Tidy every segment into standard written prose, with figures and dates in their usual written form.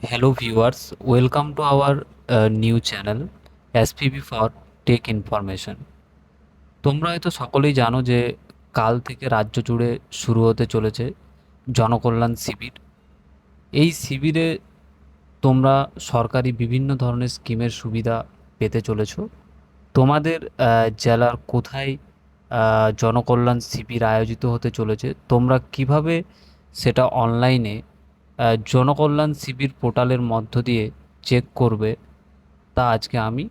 Hello viewers, welcome to our new channel SPB for Tech Information। তোমরা হয়তো সকলেই জানো যে কাল থেকে রাজ্য জুড়ে শুরু হতে চলেছে জনকল্যাণ শিবির। এই শিবিরে তোমরা সরকারি বিভিন্ন ধরনের স্কিমের সুবিধা পেতে চলেছো। তোমাদের জেলার কোথায় জনকল্যাণ শিবির আয়োজিত হতে চলেছে, তোমরা কিভাবে সেটা অনলাইনে জনকল্যাণ শিবির পোর্টালের মধ্য দিয়ে চেক করবে, তা আজকে আমি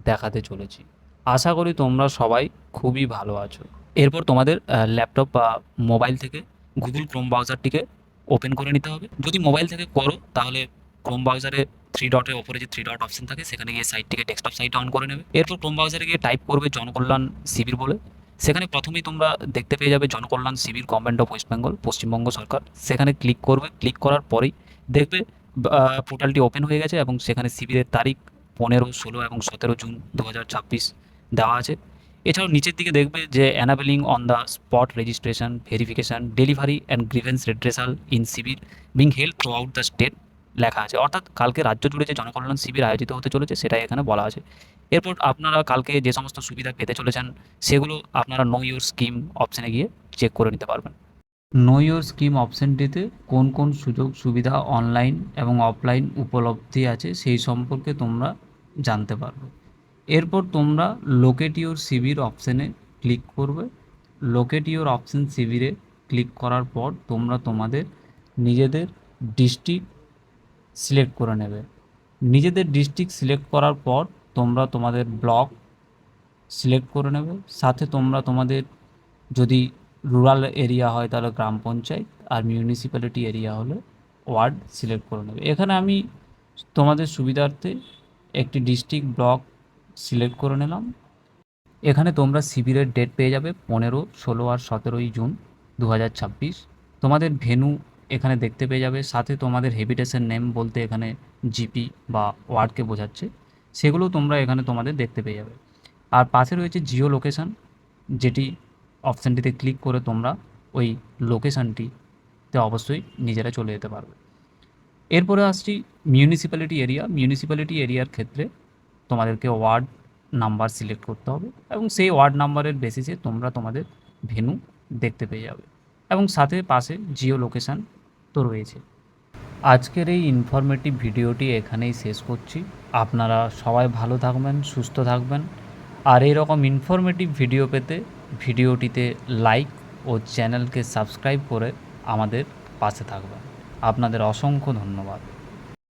দেখাতে চলেছি। আশা করি তোমরা সবাই খুবই ভালো আছো। এরপর তোমাদের ল্যাপটপ বা মোবাইল থেকে গুগল ক্রোম ব্রাউজারটিকে ওপেন করে নিতে হবে। যদি মোবাইল থেকে করো তাহলে ক্রোম ব্রাউজারে থ্রি ডটের ওপরে যে থ্রি ডট অপশন থাকে সেখানে গিয়ে সাইটটিকে ডেস্কটপ সাইট অন করে নেবে। এরপর ক্রোম ব্রাউজারে গিয়ে টাইপ করবে জনকল্যাণ শিবির বলে। সেখানে প্রথমেই তোমরা দেখতে পেয়ে যাবে জনকল্যাণ শিবির government of West Bengal, Paschimbanga সরকার। সেখানে ক্লিক করবে। ক্লিক করার পরেই দেখবে পোর্টালটি ওপেন হয়ে গেছে এবং সেখানে শিবিরের তারিখ 15, 16 এবং 17 জুন 2026 দেওয়া আছে। এছাড়াও নিচের দিকে দেখবে যে enabling on the spot registration, verification, delivery and grievance redressal in শিবির being held throughout the state লেখা আছে। অর্থাৎ কালকে রাজ্য জুড়ে যে জনকল্যাণ শিবির আয়োজিত হতে চলেছে সেটাই এখানে বলা আছে। এরপর আপনারা কালকে যে সমস্ত সুবিধা পেতে চলেছেন সেগুলো আপনারা নো ইউর স্কিম অপশানে গিয়ে চেক করে নিতে পারবেন। নো ইউর স্কিম অপশানটিতে কোন কোন সুযোগ সুবিধা অনলাইন এবং অফলাইন উপলব্ধি আছে সেই সম্পর্কে তোমরা জানতে পারবে। এরপর তোমরা লোকেট ইউর শিবির অপশানে ক্লিক করবে। লোকেট ইউর অপশান শিবিরে ক্লিক করার পর তোমরা তোমাদের নিজেদের ডিস্ট্রিক্ট সিলেক্ট করে নেবে। নিজেদের ডিস্ট্রিক্ট সিলেক্ট করার পর তোমরা তোমাদের ব্লক সিলেক্ট করে নেবে। সাথে তোমরা তোমাদের যদি রুরাল এরিয়া হয় তাহলে গ্রাম পঞ্চায়েত, আর মিউনিসিপ্যালিটি এরিয়া হলে ওয়ার্ড সিলেক্ট করে নেবে। এখানে আমি তোমাদের সুবিধার্থে একটি ডিস্ট্রিক্ট ব্লক সিলেক্ট করে নিলাম। এখানে তোমরা শিবিরের ডেট পেয়ে যাবে 15, 16 আর 17 জুন 2026। তোমাদের ভেন্যু এখানে দেখতে পেয়ে যাবে। সাথে তোমাদের হেবিটেশন নেম বলতে এখানে জিপি বা ওয়ার্ডকে বোঝাচ্ছে, সেগুলো তোমরা এখানে তোমাদের দেখতে পেয়ে যাবে। আর পাশে রয়েছে জিও লোকেশান, যেটি অপশানটিতে ক্লিক করে তোমরা ওই লোকেশানটিতে অবশ্যই নিজেরা চলে যেতে পারবে। এরপরে আসছি মিউনিসিপ্যালিটি এরিয়া। মিউনিসিপ্যালিটি এরিয়ার ক্ষেত্রে তোমাদেরকে ওয়ার্ড নাম্বার সিলেক্ট করতে হবে এবং সেই ওয়ার্ড নাম্বারের বেসিসে তোমরা তোমাদের ভেন্যু দেখতে পেয়ে যাবে এবং সাথে পাশে জিও লোকেশান তো রয়েছে। আজকের এই ইনফরমেটিভ ভিডিওটি এখানেই শেষ করছি। আপনারা সবাই ভালো থাকবেন, সুস্থ থাকবেন। আর এরকম ইনফরমেটিভ ভিডিও পেতে ভিডিওটিতে লাইক ও চ্যানেলকে সাবস্ক্রাইব করে আমাদের পাশে থাকবেন। আপনাদের অসংখ্য ধন্যবাদ।